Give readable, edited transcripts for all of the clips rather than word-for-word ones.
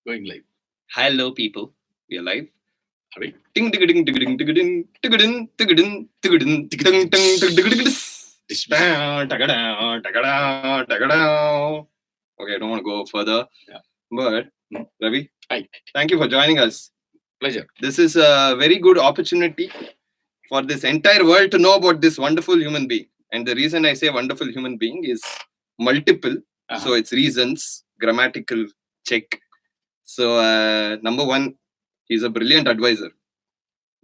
Going live. Hello, people. We are live. Are we? Ding ding ding ding ding ding ding ding ding ding ding ding ding. Okay, I don't want to go further. Yeah. But Ravi, Hi. thank you for joining us. Pleasure. This is a very good opportunity for this entire world to know about this wonderful human being. And the reason I say wonderful human being is multiple. So it's reasons, grammatical check. So number one, he's a brilliant advisor.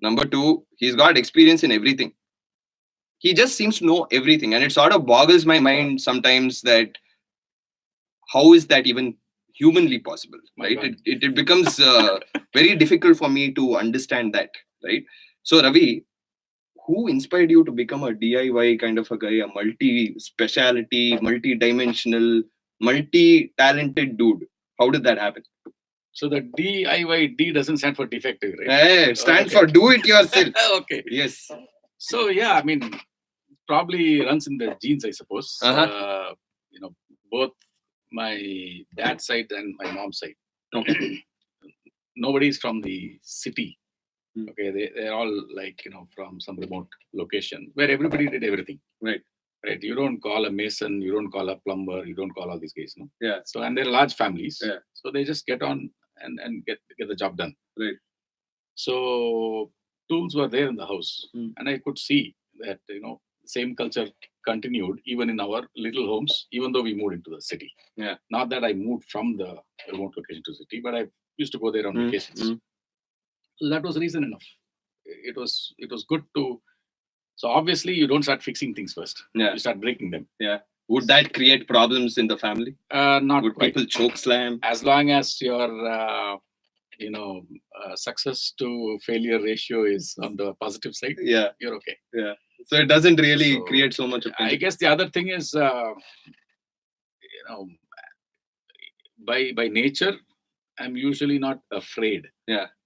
Number two, he's got experience in everything. He just seems to know everything, and it sort of boggles my mind sometimes that how is that even humanly possible, right? It becomes very difficult for me to understand that, right? So Ravi, who inspired you to become a DIY kind of a guy, a multi-speciality, multi-dimensional, multi-talented dude? How did that happen? So the DIY doesn't stand for defective, right? It stands for do it yourself. Okay. Yes. So yeah, I mean, probably runs in the genes, I suppose. Both my dad's side and my mom's side. Okay. Nobody's from the city. Okay, they're all like, from some remote location where everybody did everything. Right. You don't call a mason, you don't call a plumber, you don't call all these guys, no? Yeah. So, and they're large families. Yeah. So they just get on and get the job done. Right. So tools were there in the house, and I could see that, same culture continued even in our little homes, even though we moved into the city. Yeah. Not that I moved from the remote location to city, but I used to go there on vacations. That was reason enough. It was good to. So obviously you don't start fixing things first. Yeah. You start breaking them. Yeah. Would that create problems in the family? Not Would quite. People choke slam? As long as your success to failure ratio is on the positive side, Yeah, you're okay. Yeah. So it doesn't really create so much of I guess the other thing is, by nature, I'm usually not afraid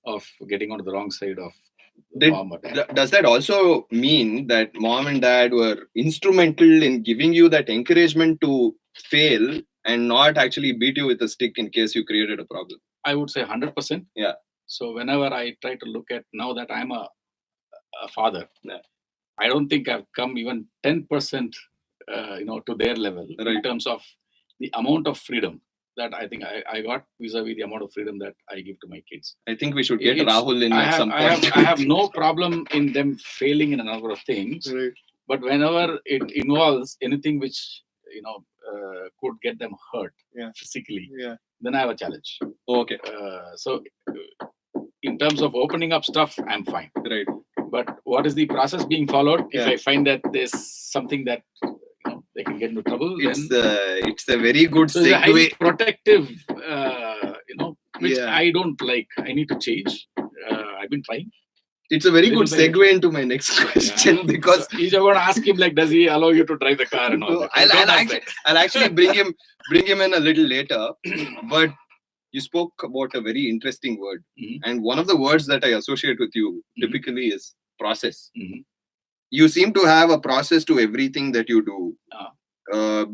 of getting onto the wrong side of mom or dad. Does that also mean that mom and dad were instrumental in giving you that encouragement to fail and not actually beat you with a stick in case you created a problem? I would say 100%. Yeah. So whenever I try to look at now that I'm a father, I don't think I've come even 10%, to their level in terms of the amount of freedom that I think I got vis-a-vis the amount of freedom that I give to my kids. I think we should get Rahul in at some point. I have no problem in them failing in a number of things, but whenever it involves anything which could get them hurt physically, then I have a challenge. Okay. So in terms of opening up stuff, I'm fine. Right. But what is the process being followed? If I find that there's something that they can get into trouble, it's a very good segue. It's a highly protective, which I don't like. I need to change. I've been trying. It's a very good segue into my next question because so you're going to ask him, like, does he allow you to drive the car and all that? I'll actually bring him in a little later. But you spoke about a very interesting word, and one of the words that I associate with you typically is process. You seem to have a process to everything that you do,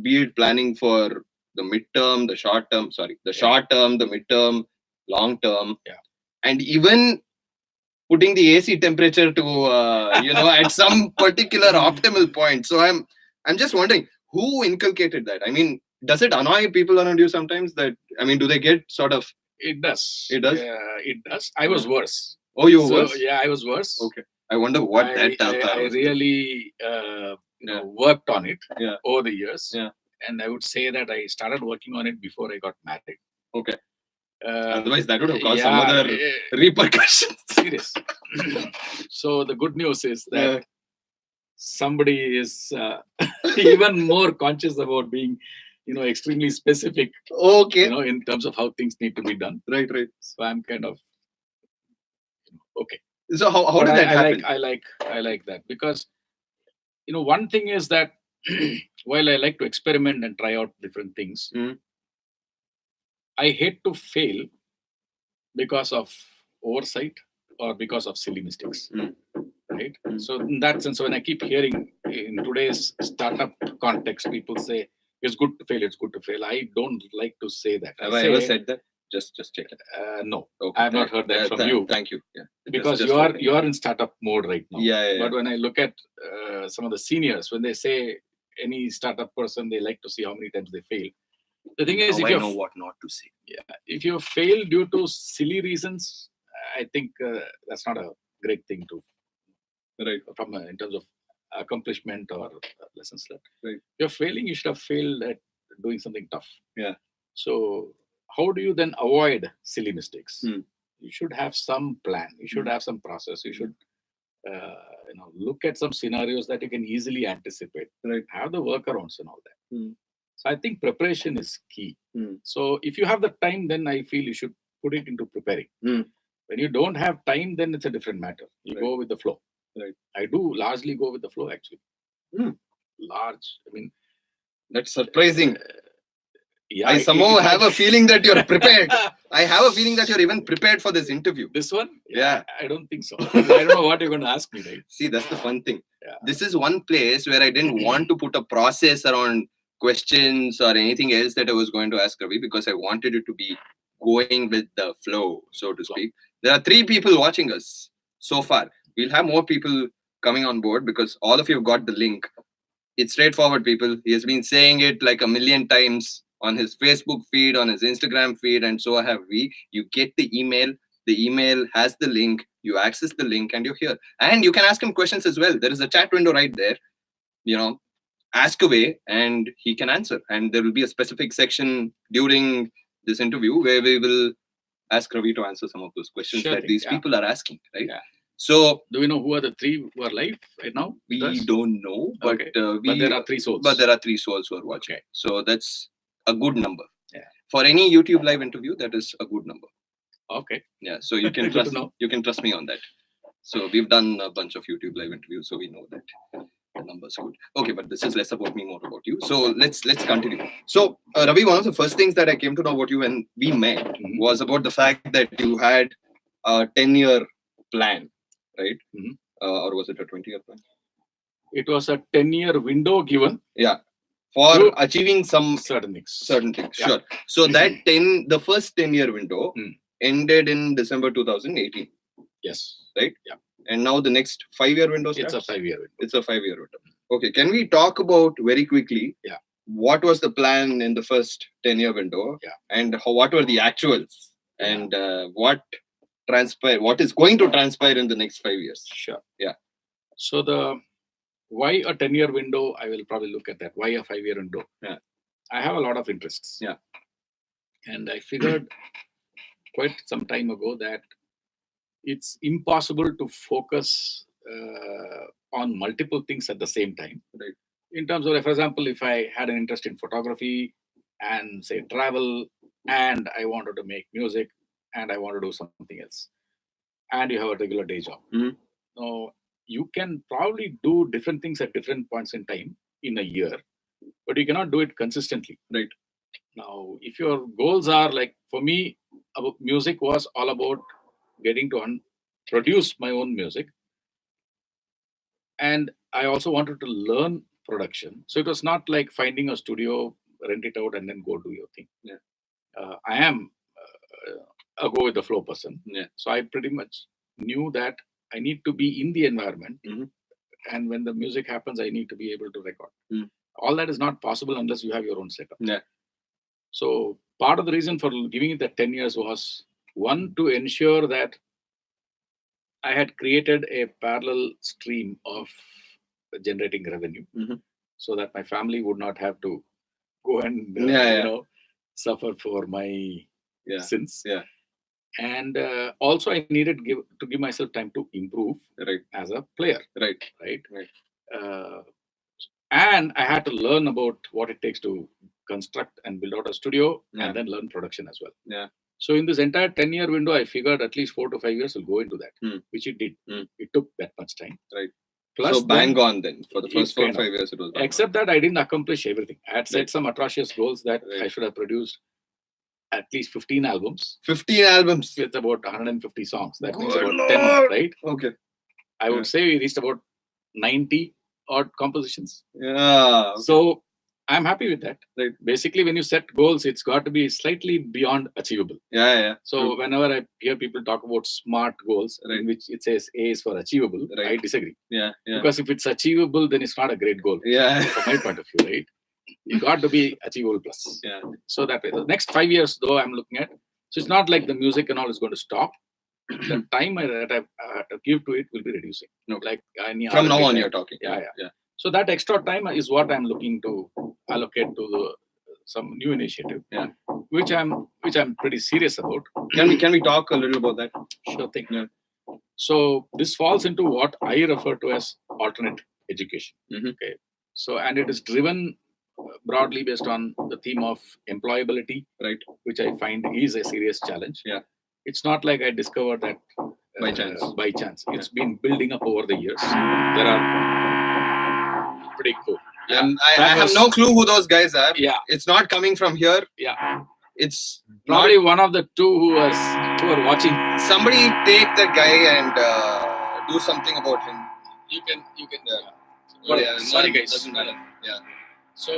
be it planning for the midterm, the short term, the midterm, long term, and even putting the AC temperature to at some particular optimal point. So I'm just wondering who inculcated that. I mean, does it annoy people around you sometimes? That do they get sort of? It does. It does. It does. I was worse. Oh, you were worse? Yeah, I was worse. Okay. I wonder what I really worked on it over the years. Yeah. And I would say that I started working on it before I got married. Okay. Otherwise, that would have caused some other repercussions. Serious. So the good news is that somebody is even more conscious about being, extremely specific. Okay. In terms of how things need to be done. Right. So I'm kind of okay. So how did that happen? I like that because one thing is that while I like to experiment and try out different things, I hate to fail because of oversight or because of silly mistakes. Right? So in that sense, when I keep hearing in today's startup context, people say it's good to fail, I don't like to say that. Have I ever said that? Just check it. No, Okay, I have not heard that from you. Thank you. Yeah, because just you are in startup mode right now. Yeah. But when I look at some of the seniors, when they say any startup person, they like to see how many times they fail. The thing is, if you know what not to say. Yeah, if you fail due to silly reasons, I think that's not a great thing to. Right. From in terms of accomplishment or lessons learned. Right. If you're failing, you should have failed at doing something tough. Yeah. So how do you then avoid silly mistakes? You should have some plan. You should have some process. You should look at some scenarios that you can easily anticipate. Right. Have the workarounds and all that. So I think preparation is key. So if you have the time, then I feel you should put it into preparing. When you don't have time, then it's a different matter. You go with the flow. Right. I do largely go with the flow, actually. That's surprising. Yeah, I somehow have a feeling that you're prepared. I have a feeling that you're even prepared for this interview. This one? Yeah. I don't think so. I don't know what you're going to ask me, right? See, that's the fun thing. Yeah. This is one place where I didn't want to put a process around questions or anything else that I was going to ask Ravi, because I wanted it to be going with the flow, so to speak. There are 3 people watching us so far. We'll have more people coming on board because all of you have got the link. It's straightforward, people. He has been saying it like a million times on his Facebook feed, on his Instagram feed, and so have we. You get the email. The email has the link. You access the link and you're here. And you can ask him questions as well. There is a chat window right there. Ask away and he can answer. And there will be a specific section during this interview where we will ask Ravi to answer some of those questions that these people are asking, right? Yeah. So, do we know who are the 3 who are live right now? We don't know, but but there are 3 souls. But there are 3 souls who are watching. Okay. So that's a good number. Yeah. For any YouTube live interview, that is a good number. Okay. Yeah. So you can trust. You can trust me on that. So we've done a bunch of YouTube live interviews, so we know that the number's good. Okay, but this is less about me, more about you. So let's continue. So Ravi, one of the first things that I came to know about you when we met was about the fact that you had a 10-year plan, right? Or was it a 20-year plan? It was a 10-year window given. Yeah. For achieving some certain things. Yeah. Sure. So that the first 10-year window ended in December 2018. Yes. Right? Yeah. And now the next 5-year window starts? It's a 5-year window. It's a 5-year window. Okay. Can we talk about very quickly what was the plan in the first 10-year window? Yeah. And what were the actuals? And what is going to transpire in the next 5 years? Sure. Yeah. So why a 10-year window? I will probably look at that. Why a 5-year window? Yeah. I have a lot of interests. Yeah. And I figured quite some time ago that it's impossible to focus on multiple things at the same time. Right. In terms of, for example, if I had an interest in photography and say travel, and I wanted to make music and I want to do something else, and you have a regular day job. Now, you can probably do different things at different points in time in a year, but you cannot do it consistently. Right. Now, if your goals are like, for me, music was all about getting to produce my own music. And I also wanted to learn production. So it was not like finding a studio, rent it out, and then go do your thing. Yeah. I am a go with the flow person. Yeah. So I pretty much knew that I need to be in the environment. And when the music happens, I need to be able to record. All that is not possible unless you have your own setup. Yeah. So part of the reason for giving it that 10 years was, one, to ensure that I had created a parallel stream of generating revenue so that my family would not have to go and suffer for my sins. Yeah. And also I needed to give myself time to improve as a player. Right. And I had to learn about what it takes to construct and build out a studio and then learn production as well. Yeah. So in this entire 10-year window, I figured at least 4 to 5 years will go into that, which it did. It took that much time. Right. Plus, so bang on then. For the first 4 or 5 years, it was bang except that I didn't accomplish everything. I had set some atrocious goals that I should have produced at least 15 albums. 15 albums? With about 150 songs. That means Good about 10, right? Okay. I would say we reached about 90 odd compositions. Yeah. So I'm happy with that. Right. Basically, when you set goals, it's got to be slightly beyond achievable. Yeah. So True. whenever I hear people talk about SMART goals, in which it says A is for achievable, I disagree. Yeah. Because if it's achievable, then it's not a great goal. Yeah. From my point of view, right? You got to be achievable plus. Yeah. So that way, the next 5 years, though, I'm looking at. So it's not like the music and all is going to stop. The time that I have to give to it will be reducing. No. Like any From now on, time. you're talking. Yeah. So that extra time is what I'm looking to allocate to some new initiative. Yeah. Which I'm pretty serious about. Can we talk a little about that? Sure thing. Yeah. So this falls into what I refer to as alternate education. Mm-hmm. Okay. So and it is driven broadly based on the theme of employability, right? Which I find is a serious challenge. Yeah. It's not like I discovered that by chance. It's been building up over the years. There are pretty cool. And I have no clue who those guys are. Yeah. It's not coming from here. Yeah. It's probably one of the two who are watching. Somebody take that guy and do something about him. You can. Sorry, guys. Doesn't matter. Yeah. So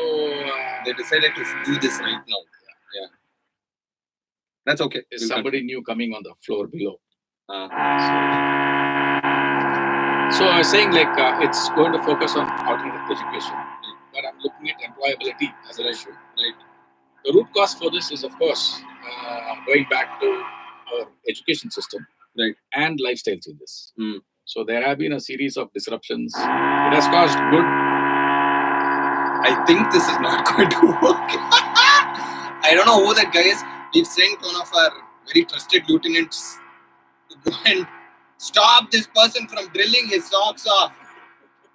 they decided to do this right now. Yeah. That's okay. There's somebody new coming on the floor below. So I was saying it's going to focus on alternative education, but I'm looking at employability as an issue. Right. The root cause for this is, of course, going back to our education system, right, and lifestyle changes. Mm. So there have been a series of disruptions. It has caused good. I think this is not going to work. I don't know who that guy is. We've sent one of our very trusted lieutenants to go and stop this person from drilling his socks off.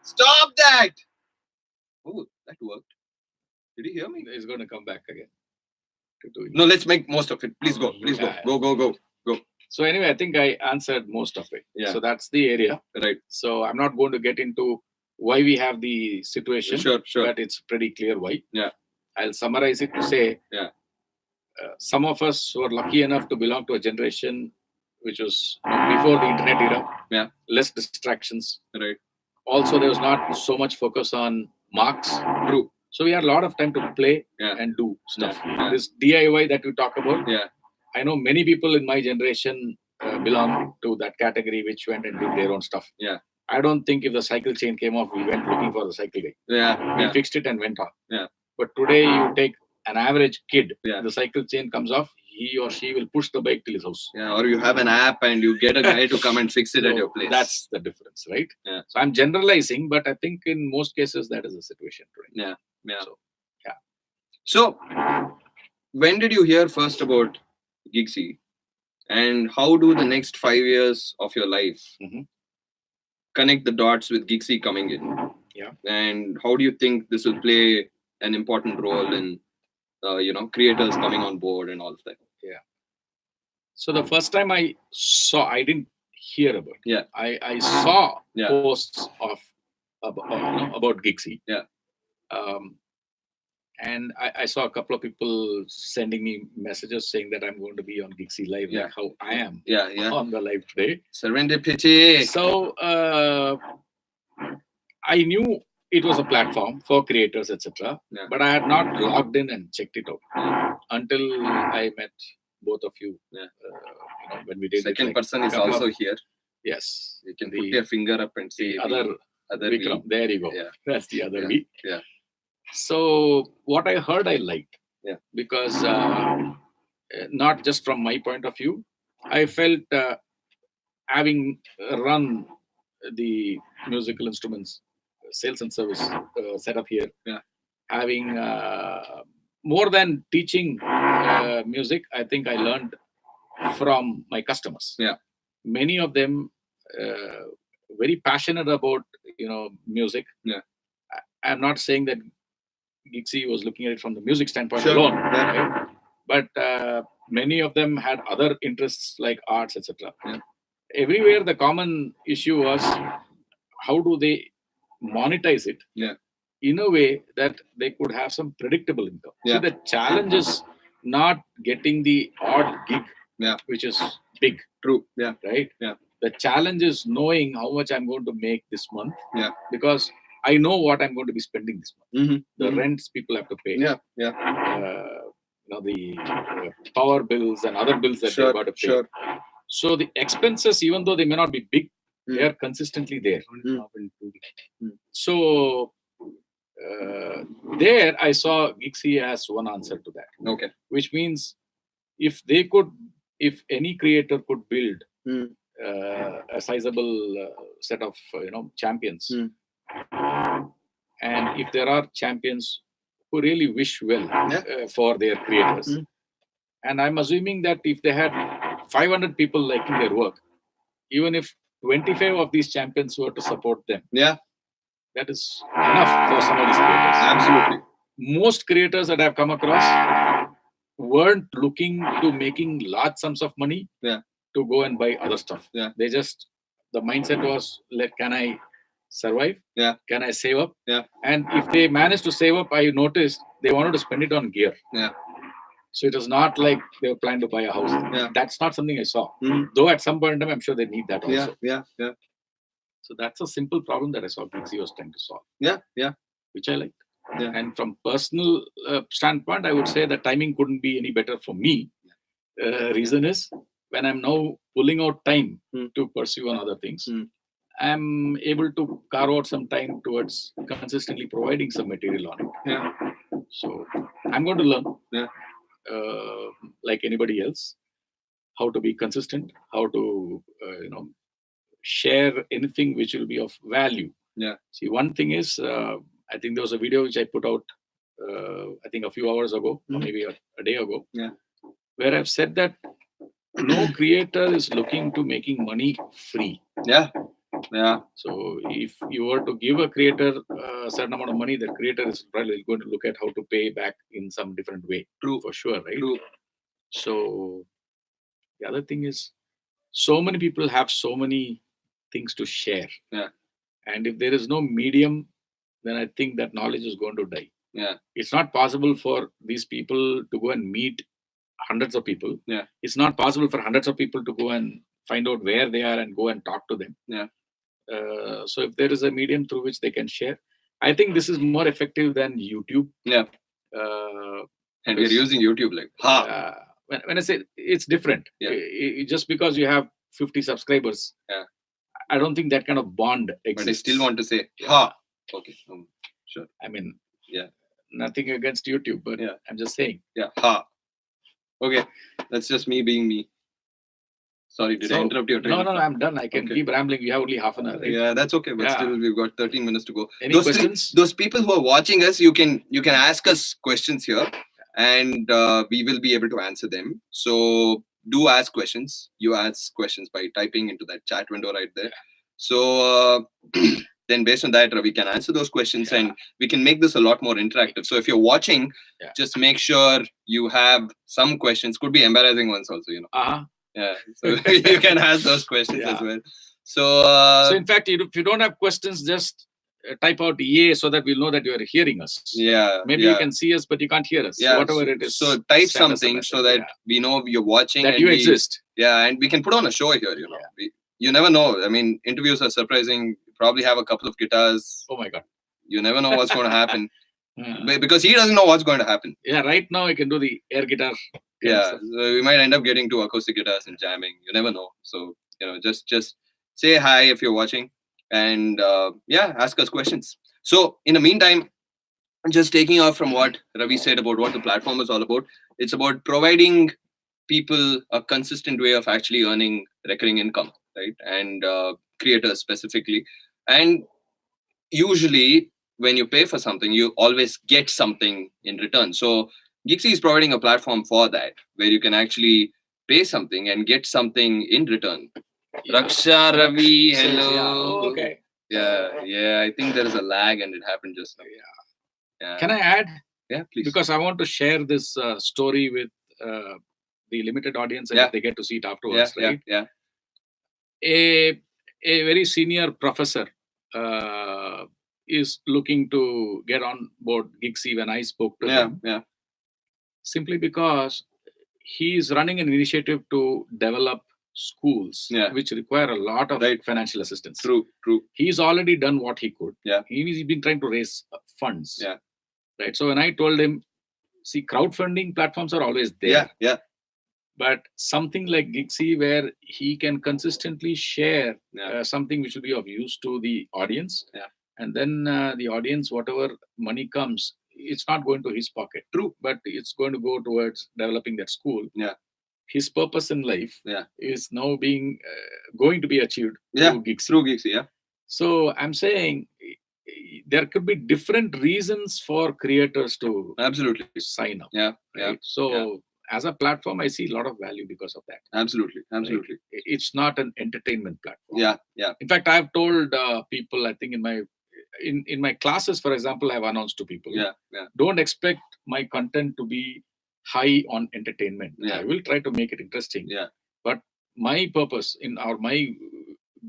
Stop that! Oh, that worked. Did you hear me? He's going to come back again. No, let's make most of it. Please go. Please go. Go. So anyway, I think I answered most of it. Yeah. So that's the area. Right. So I'm not going to get into why we have the situation. Sure. But it's pretty clear why. Yeah. I'll summarize it to say, some of us were lucky enough to belong to a generation which was before the internet era. Yeah. Less distractions. Right. Also, there was not so much focus on marks. True. So we had a lot of time to play and do stuff. Yeah. This DIY that we talk about. Yeah. I know many people in my generation belong to that category which went and did their own stuff. Yeah. I don't think if the cycle chain came off, we went looking for the cycle guy. Yeah. We fixed it and went on. Yeah. But today you take an average kid, yeah, the cycle chain comes off, he or she will push the bike till his house. Yeah, or you have an app and you get a guy to come and fix it at your place. That's the difference, right? Yeah. So I'm generalizing, but I think in most cases that is the situation today. Yeah. So, So, when did you hear first about Gigsy? And how do the next 5 years of your life connect the dots with Gigsy coming in? Yeah. And how do you think this will play an important role in, creators coming on board and all of that? Yeah. So the first time I didn't hear about it. Yeah. I saw posts about Gigsy. Yeah. And I saw a couple of people sending me messages saying that I'm going to be on Gigsy Live, like how I am on the live today. Serendipity. So I knew it was a platform for creators, etc. But I had not logged in and checked it out until I met both of you. When we did second person is also here. Yes. You can put your finger up and see other Vikram. There you go. Yeah. That's the other V. Yeah. So what I heard, I liked. Yeah. Because not just from my point of view, I felt having run the musical instruments sales and service setup here, having more than teaching music, I think I learned from my customers. Yeah. Many of them very passionate about music. Yeah. I'm not saying that Gigsy was looking at it from the music standpoint Sure. alone, right? But many of them had other interests like arts, etc. Yeah. Everywhere the common issue was how do they monetize it in a way that they could have some predictable income. Yeah. See, the challenge is not getting the odd gig, which is big. True. Yeah. Right? Yeah. The challenge is knowing how much I'm going to make this month. Yeah. Because I know what I'm going to be spending this month. The rents people have to pay. The power bills and other bills that they've got to pay. So the expenses, even though they may not be big, they are consistently there. So there I saw Gigsy as one answer to that. Okay. Which means if any creator could build a sizable set of champions, and if there are champions who really wish well for their creators, and I'm assuming that if they had 500 people liking their work, even if 25 of these champions were to support them, that is enough for some of these creators. Absolutely. Most creators that I've come across weren't looking to making large sums of money to go and buy other stuff. They just, the mindset was, can I survive? Can I save up? And if they managed to save up, I noticed they wanted to spend it on gear. So it was not like they were planning to buy a house. That's not something I saw. Though at some point in time, I'm sure they need that also. So that's a simple problem that I saw Gigsy was trying to solve. Which I liked. And from personal standpoint, I would say the timing couldn't be any better for me. Reason is, when I'm now pulling out time to pursue on other things, I'm able to carve out some time towards consistently providing some material on it. So I'm going to learn, like anybody else, how to be consistent, how to share anything which will be of value. See, one thing is, I think there was a video which I put out, I think a few hours ago, or maybe a day ago, where I've said that no creator is looking to making money free. So if you were to give a creator a certain amount of money, the creator is probably going to look at how to pay back in some different way. True. For sure, right? So the other thing is, so many people have so many things to share. And if there is no medium, then I think that knowledge is going to die. It's not possible for these people to go and meet hundreds of people. It's not possible for hundreds of people to go and find out where they are and go and talk to them. So if there is a medium through which they can share, I think this is more effective than YouTube. And we're using YouTube when I say it's different, just because you have 50 subscribers, I don't think that kind of bond exists. But I still want to say, ha. Okay. Sure. I mean, nothing against YouTube, but I'm just saying. Ha. Okay. That's just me being me. Sorry, did I interrupt your train? No, I'm done. I can keep rambling. We have only half an hour, right? That's okay. But still, we've got 13 minutes to go. Any questions? Those people who are watching us, you can ask us questions here, and we will be able to answer them. So do ask questions. You ask questions by typing into that chat window right there. So then based on that, Ravi can answer those questions and we can make this a lot more interactive. So if you're watching, just make sure you have some questions. Could be embarrassing ones also, so you can ask those questions as well. So in fact, if you don't have questions, just type out EA so that we'll know that you are hearing us. Maybe you can see us, but you can't hear us. So whatever it is. So type something so that we know you're watching. That and you exist. And we can put on a show here, you never know. I mean, interviews are surprising. You probably have a couple of guitars. Oh my God. You never know what's going to happen. Because he doesn't know what's going to happen. Right now I can do the air guitar. So we might end up getting to acoustic guitars and jamming. You never know. So, just say hi if you're watching and ask us questions. So in the meantime, just taking off from what Ravi said about what the platform is all about, it's about providing people a consistent way of actually earning recurring income, right? And creators specifically. And usually when you pay for something, you always get something in return. So Gigsy is providing a platform for that, where you can actually pay something and get something in return. Raksha, Ravi, hello. Okay. I think there is a lag and it happened just now. Can I add? Yeah, please. Because I want to share this story with the limited audience and they get to see it afterwards, right? A very senior professor is looking to get on board Gigsy when I spoke to him. Simply because he is running an initiative to develop schools which require a lot of financial assistance. True. He's already done what he could. Yeah. He's been trying to raise funds. Yeah. Right. So when I told him, see, crowdfunding platforms are always there. Yeah. But something like Gigsy, where he can consistently share something which will be of use to the audience, and then the audience, whatever money comes, it's not going to his pocket. True. But it's going to go towards developing that school. Yeah. His purpose in life is now being going to be achieved through Gigsy. Through Gigsy, yeah. So I'm saying there could be different reasons for creators to absolutely sign up. Yeah. Right? So as a platform, I see a lot of value because of that. Absolutely. Right? It's not an entertainment platform. Yeah. In fact, I've told people, I think in my classes, for example, I've announced to people, don't expect my content to be high on entertainment. I will try to make it interesting. But my purpose my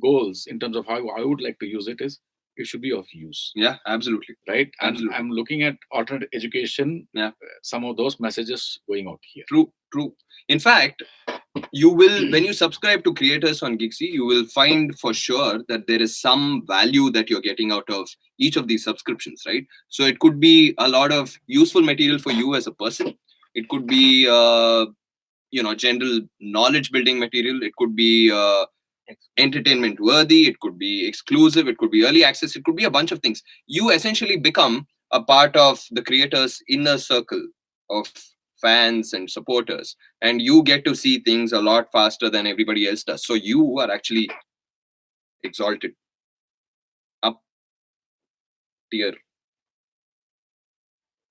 goals in terms of how I would like to use it is it should be of use. Yeah, absolutely. Right? And Absolutely. I'm looking at alternate education. Some of those messages going out here. True. In fact, you will, when you subscribe to creators on Gigsy, you will find for sure that there is some value that you're getting out of each of these subscriptions, right? So it could be a lot of useful material for you as a person. It could be, general knowledge building material. It could be entertainment worthy. It could be exclusive. It could be early access. It could be a bunch of things. You essentially become a part of the creator's inner circle of fans and supporters, and you get to see things a lot faster than everybody else does. So you are actually exalted up tier.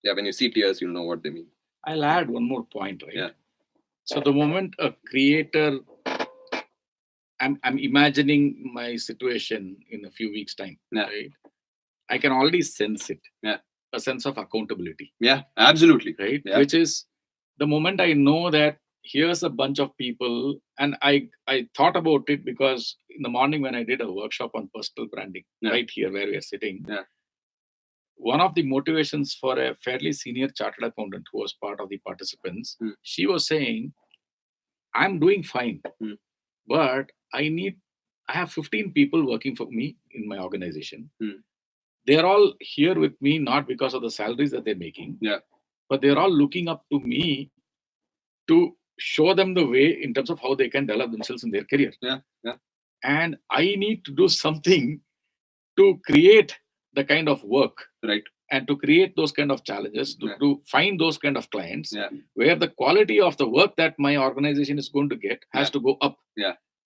Yeah, when you see tiers, you'll know what they mean. I'll add one more point, right? Yeah. So the moment a creator, I'm imagining my situation in a few weeks' time, right? I can already sense it. Yeah. A sense of accountability. Yeah, absolutely. Right? Yeah. Which is the moment I know that here's a bunch of people, and I thought about it because in the morning when I did a workshop on personal branding, right here where we are sitting, one of the motivations for a fairly senior chartered accountant who was part of the participants, she was saying, I'm doing fine, but I have 15 people working for me in my organization. They're all here with me not because of the salaries that they're making, but they're all looking up to me to show them the way in terms of how they can develop themselves in their career. And I need to do something to create the kind of work, right, and to create those kind of challenges, to find those kind of clients where the quality of the work that my organization is going to get has to go up.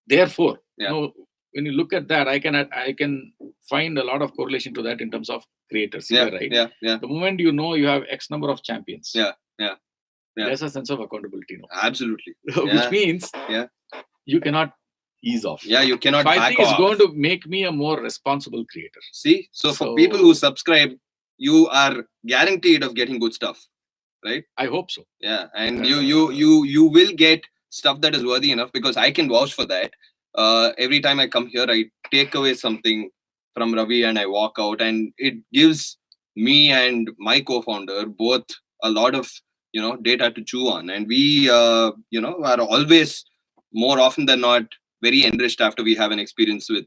Therefore, when you look at that, I can find a lot of correlation to that in terms of creators. Right? The moment you know you have X number of champions, there's a sense of accountability. Absolutely. Which means you cannot ease off. You cannot back I think off. It's going to make me a more responsible creator. See, so for people who subscribe, you are guaranteed of getting good stuff, right? I hope so. Yeah, and you will get stuff that is worthy enough, because I can vouch for that. Every time I come here, I take away something from Ravi and I walk out, and it gives me and my co-founder both a lot of data to chew on, and we are always, more often than not, very enriched after we have an experience with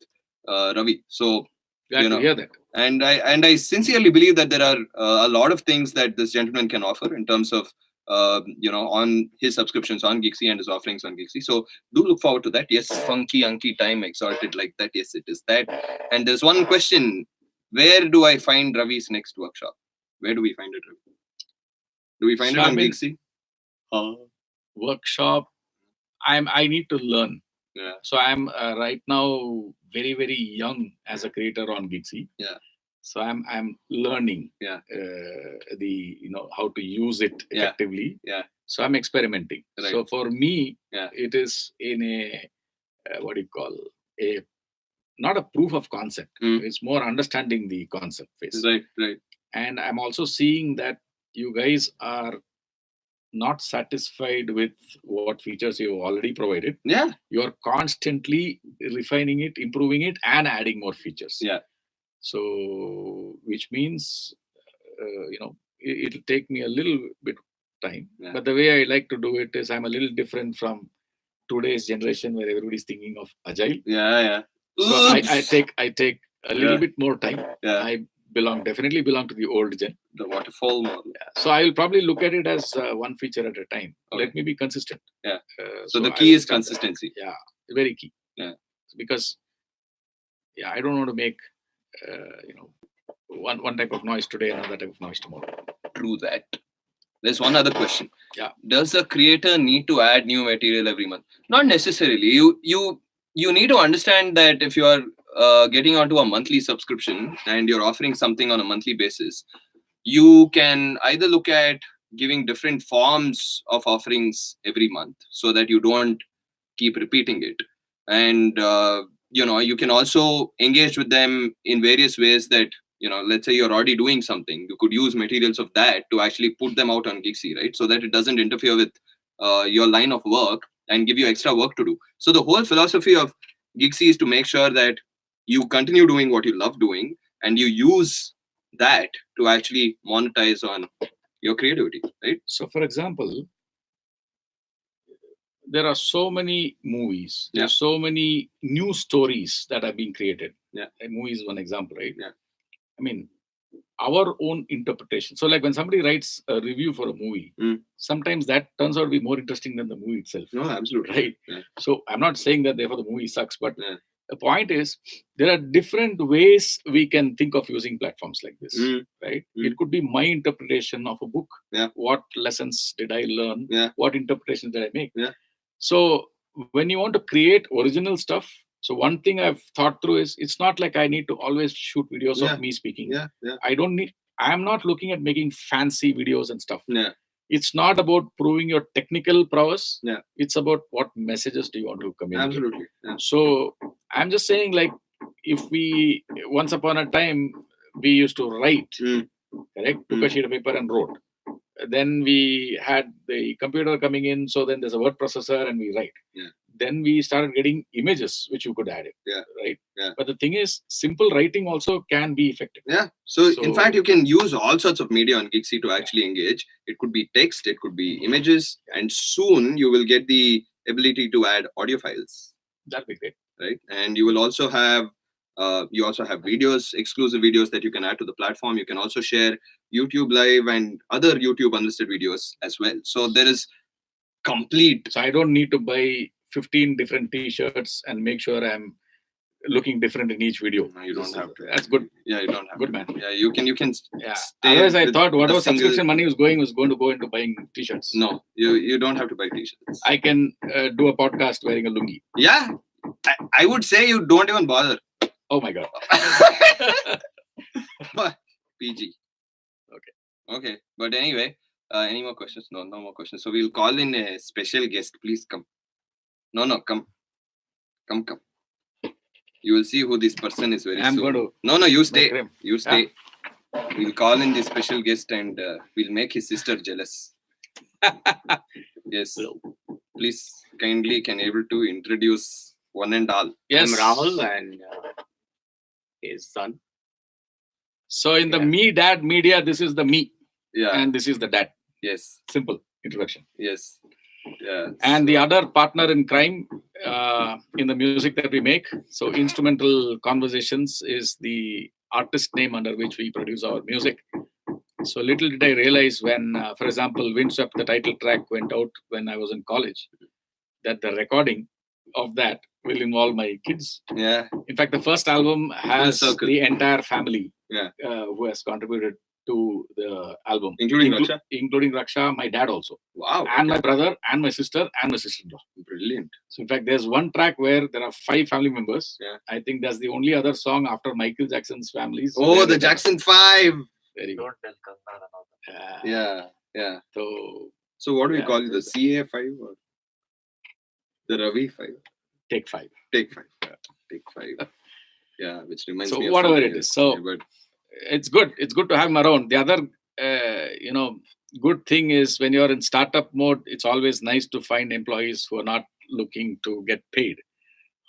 Ravi. So glad to hear that. And I sincerely believe that there are a lot of things that this gentleman can offer in terms of on his subscriptions on Gigsy and his offerings on Gigsy. So do look forward to that. Yes, funky unky time, exalted like that. Yes, it is that. And there's one question: where do I find Ravi's next workshop? Where do we find it, Ravi? Do we find it on Gigsy? Workshop. I need to learn. Yeah. So I'm right now very, very young as a creator on Gigsy. Yeah. So I'm learning. Yeah. How to use it effectively. Yeah. So I'm experimenting. Right. So for me, it is in a not a proof of concept. It's more understanding the concept phase. Right. And I'm also seeing that you guys are not satisfied with what features you've already provided. Yeah. You're constantly refining it, improving it, and adding more features. Yeah. So, which means, it'll take me a little bit of time. Yeah. But the way I like to do it is I'm a little different from today's generation where everybody's thinking of agile. Yeah. So I take a little bit more time. Yeah. I definitely belong to the old gen. The waterfall model. Yeah. So I will probably look at it as one feature at a time. Okay. Let me be consistent. Yeah. So the key is consistency. Yeah, very key. Yeah. Because I don't want to make one type of noise today, another type of noise tomorrow. True that. There's one other question. Yeah. Does a creator need to add new material every month? Not necessarily. You need to understand that if you are getting onto a monthly subscription and you're offering something on a monthly basis, you can either look at giving different forms of offerings every month so that you don't keep repeating it. And you can also engage with them in various ways that, let's say you're already doing something, you could use materials of that to actually put them out on Gigsy, right? So that it doesn't interfere with your line of work and give you extra work to do. So the whole philosophy of Gigsy is to make sure that you continue doing what you love doing and you use that to actually monetize on your creativity, right? So for example, there are so many movies, there are so many new stories that are being created. Yeah. A movie is one example, right? Yeah. I mean, our own interpretation. So like when somebody writes a review for a movie, sometimes that turns out to be more interesting than the movie itself. No, absolutely. Right? Yeah. So I'm not saying that therefore the movie sucks, but the point is there are different ways we can think of using platforms like this, right? It could be my interpretation of a book. Yeah. What lessons did I learn? Yeah. What interpretations did I make? Yeah. So when you want to create original stuff, so one thing I've thought through is it's not like I need to always shoot videos of me speaking. Yeah. I'm not looking at making fancy videos and stuff. Yeah. It's not about proving your technical prowess. Yeah. It's about what messages do you want to communicate. Absolutely. Yeah. So I'm just saying, like, if we once upon a time we used to write, correct? Took a sheet of paper and wrote. Then we had the computer coming in, so then there's a word processor and we write. Yeah. Then we started getting images which you could add it. Yeah. Right. Yeah. But the thing is, simple writing also can be effective. Yeah. So in fact, you can use all sorts of media on Gigsy to actually engage. It could be text, it could be images, and soon you will get the ability to add audio files. That'd be great. Right. And you will also have videos, exclusive videos that you can add to the platform. You can also share YouTube Live and other YouTube unlisted videos as well. So there is complete. So I don't need to buy 15 different T-shirts and make sure I'm looking different in each video. No, you don't have to. That's good. Yeah, you don't have good to. Man. Yeah, you can. Yeah. Otherwise, I thought whatever subscription money was going to go into buying T-shirts. No, you don't have to buy T-shirts. I can do a podcast wearing a lungi. Yeah, I would say you don't even bother. Oh my God. PG. Okay. But anyway, any more questions? No more questions. So we'll call in a special guest. Please come. No, come. You will see who this person is very soon. Going to. No, you stay. You stay. Yeah. We'll call in this special guest and we'll make his sister jealous. Yes. Please kindly can able to introduce one and all. Yes. I'm Rahul and his son. So in the me dad media, this is the me. Yeah. And this is the dad. Yes. Simple introduction. Yes. Yeah. And the other partner in crime in the music that we make. So Instrumental Conversations is the artist name under which we produce our music. So little did I realize when, for example, Windswept, the title track went out when I was in college, that the recording of that will involve my kids. Yeah. In fact, the first album has the entire family who has contributed to the album. Including Raksha? Including Raksha, my dad also. Wow. And my brother, and my sister, and my sister-in-law. Brilliant. So in fact, there's one track where there are 5 family members. Yeah. I think that's the only other song after Michael Jackson's families. Oh, the Jackson 5. Very good. Don't tell Kannan and all that. Yeah. So what do we call it? The CA 5 or the Ravi 5? Take 5. Take 5. Take 5. Yeah, which reminds me so of whatever it is. So but it's good. It's good to have him around. The other, good thing is when you're in startup mode, it's always nice to find employees who are not looking to get paid.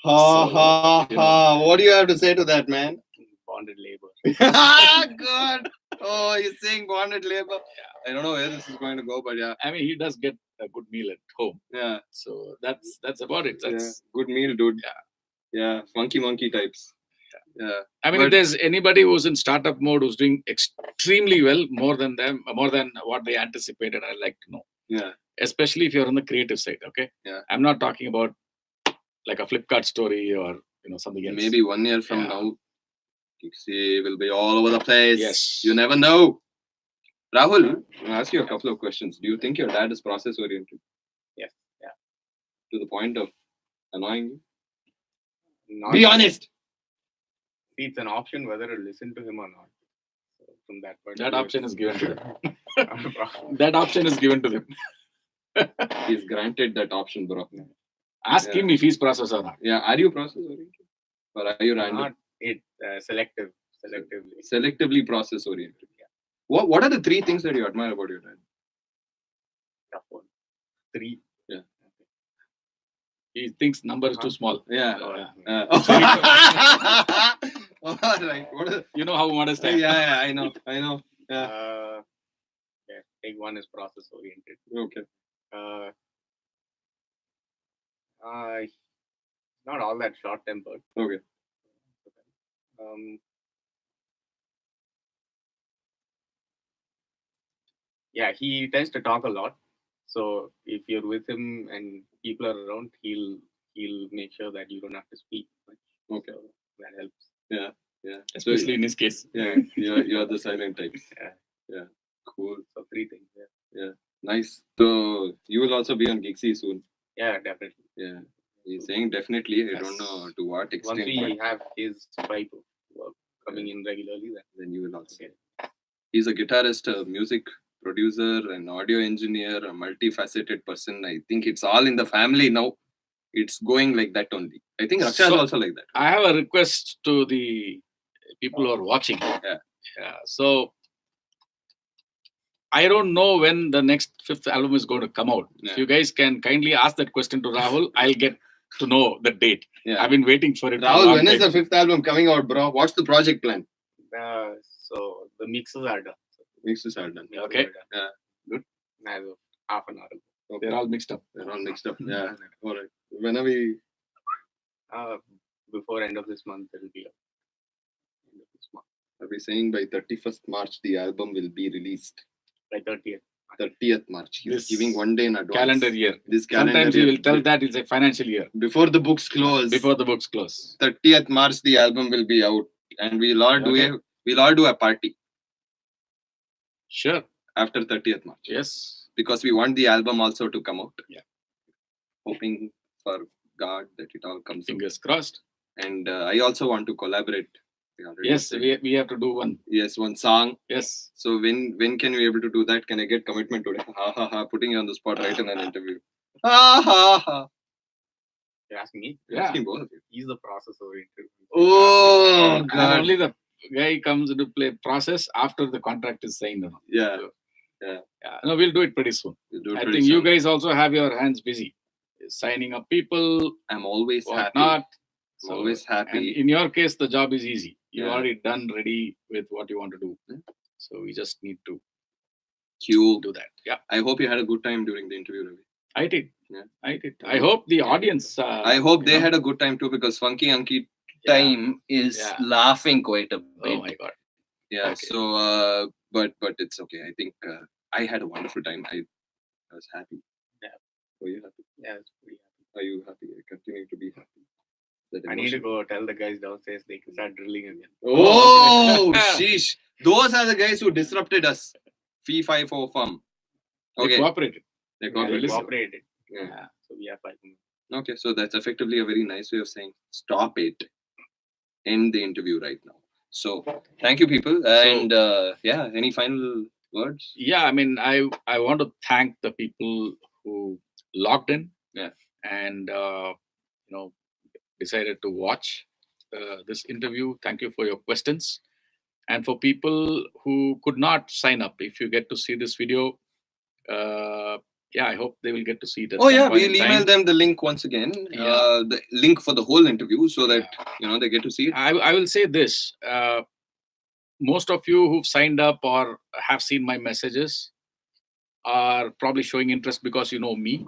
What do you have to say to that, man? Bonded labor. God. Oh, he's saying bonded labor. I don't know where this is going to go, but yeah. I mean, he does get a good meal at home. Yeah. So that's about it. That's Good meal, dude. Yeah. Yeah. Funky monkey types. Yeah. I mean, if there's anybody who's in startup mode who's doing extremely well, more than what they anticipated, I'd like to know. Yeah. Especially if you're on the creative side. Okay. Yeah. I'm not talking about like a Flipkart story or something else. Maybe 1 year from now, Gigsy will be all over the place. Yes. You never know. Rahul, I'll ask you a couple of questions. Do you think your dad is process oriented? Yes. Yeah. To the point of annoying you? Not Be honest. It's an option whether to listen to him or not. So from that point, that option is given to them. That option is given to them. He's granted that option, bro. Ask him if he's process or not. Yeah. Are you process oriented? Or are you random? Not it. Selectively. Selectively process oriented. Yeah. What are the 3 things that you admire about your dad? Tough one. 3. Yeah. He thinks number is too small. Yeah. Oh, All right. You know how modest I am. Yeah, I know. Yeah. Take one is process oriented. Okay. Not all that short tempered. Okay. Yeah, he tends to talk a lot. So if you're with him and people are around, he'll make sure that you don't have to speak much. Okay. So that helps. Yeah. Especially in his case. Yeah, you're the silent type. Yeah. Cool. So 3 things. Yeah. Nice. So you will also be on Gigsy soon. Yeah, definitely. Yeah. He's saying definitely. I don't know to what extent. Once we have his pipe of work coming in regularly, then you will also get it. He's a guitarist, a music producer, an audio engineer, a multifaceted person. I think it's all in the family now. It's going like that only. I think Raksha is also like that. I have a request to the people who are watching. Yeah. So I don't know when the next 5th album is going to come out. Yeah. If you guys can kindly ask that question to Rahul, I'll get to know the date. Yeah. I've been waiting for it. Rahul, when is the 5th album coming out, bro? What's the project plan? So the mixes are done. Mixes are done. Okay. Yeah. Good. As of half an hour ago. Okay. They're all mixed up. Yeah. All right. When are we? Before end of this month, it'll be up. End of this month. Are we saying by 31st March the album will be released? By 30th. 30th March. He's giving 1 day in advance. Calendar year. year. Sometimes he will tell that it's a financial year. Before the books close. 30th March the album will be out, and we'll all do a party. Sure. After 30th March. Yes. Because we want the album also to come out. Yeah. Hoping for God that it all comes out. Fingers crossed. And I also want to collaborate. Yes, we have to do one. Yes, one song. Yes. So when can we able to do that? Can I get commitment today? Ha ha ha! Putting you on the spot right in an interview. Ha ha ha! You're asking me? You're asking both of you. He's the process oriented. Oh God! And only the guy comes into play process after the contract is signed. Yeah. No, we'll do it pretty soon. I think you guys also have your hands busy signing up people. I'm always happy. Not. So, always happy. And in your case, the job is easy. You're Yeah. already done, ready with what you want to do. So we just need to Cool. do that. Yeah, I hope you had a good time during the interview, Ravi. I did. Yeah. I did. I hope the audience. I hope they had a good time too, because Funky Anki time is laughing quite a bit. Oh my God. Yeah. Okay. So, but it's okay. I think I had a wonderful time. I was happy. Yeah. Were you happy? Yeah, it's pretty happy. Are you happy? I continue to be happy. I need to go tell the guys downstairs they can start drilling again. Oh, sheesh. Those are the guys who disrupted us. Fee, fi, fo, fum. They cooperated. They Cooperated. Yeah. So we have 5 minutes. Okay, so that's effectively a very nice way of saying stop it. End the interview right now. So thank you, people. And any final words? Yeah, I mean, I want to thank the people who logged in. Yeah. And decided to watch this interview. Thank you for your questions. And for people who could not sign up, if you get to see this video, I hope they will get to see it. We'll email them the link once again. The link for the whole interview, so that they get to see it. I will say this: most of you who've signed up or have seen my messages are probably showing interest because you know me.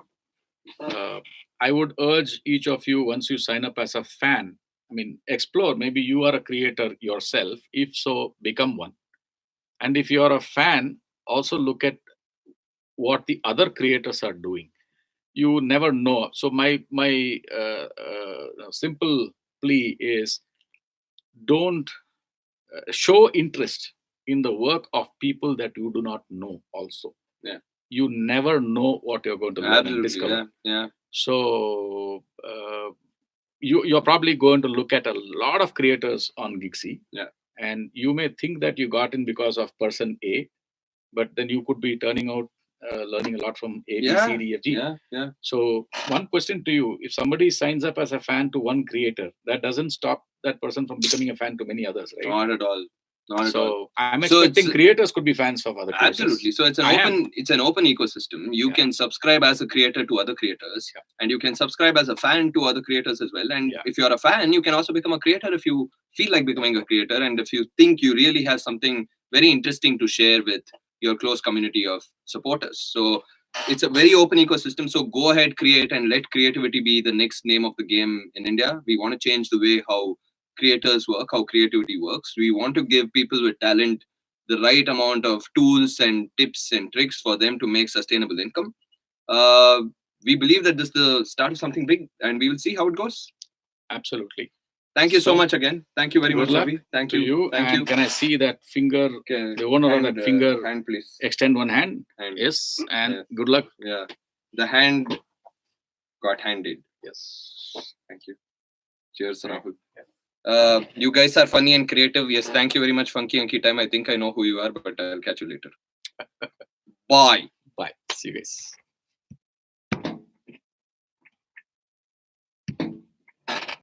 I would urge each of you, once you sign up as a fan, I mean, explore. Maybe you are a creator yourself. If so, become one. And if you are a fan, also look at what the other creators are doing. You never know. So my simple plea is, don't show interest in the work of people that you do not know. Also, you never know what you're going to learn and discover. So you're probably going to look at a lot of creators on Gigsy, and you may think that you got in because of person A, but then you could be turning out learning a lot from A, B, C, D, F, G. So one question to you: if somebody signs up as a fan to one creator, that doesn't stop that person from becoming a fan to many others, right? Not at all. So I'm expecting creators could be fans of other creators. Absolutely. So it's an open ecosystem. You can subscribe as a creator to other creators, and you can subscribe as a fan to other creators as well. And if you're a fan, you can also become a creator if you feel like becoming a creator, and if you think you really have something very interesting to share with your close community of supporters. So it's a very open ecosystem. So go ahead, create, and let creativity be the next name of the game in India. We want to change the way how creators work, how creativity works. We want to give people with talent the right amount of tools and tips and tricks for them to make sustainable income. We believe that this is the start of something big, and we will see how it goes. Absolutely. Thank you so much again. Thank you very much, Ravi. Thank you. Thank you. Can I see that finger? The owner of that finger. Hand, please. Extend one hand. Yes, and good luck. Yeah, the hand got handed. Yes. Thank you. Cheers, Rahul. You guys are funny and creative. Yes, thank you very much, Funky Anki Time. I think I know who you are, but I'll catch you later. Bye. Bye. See you guys.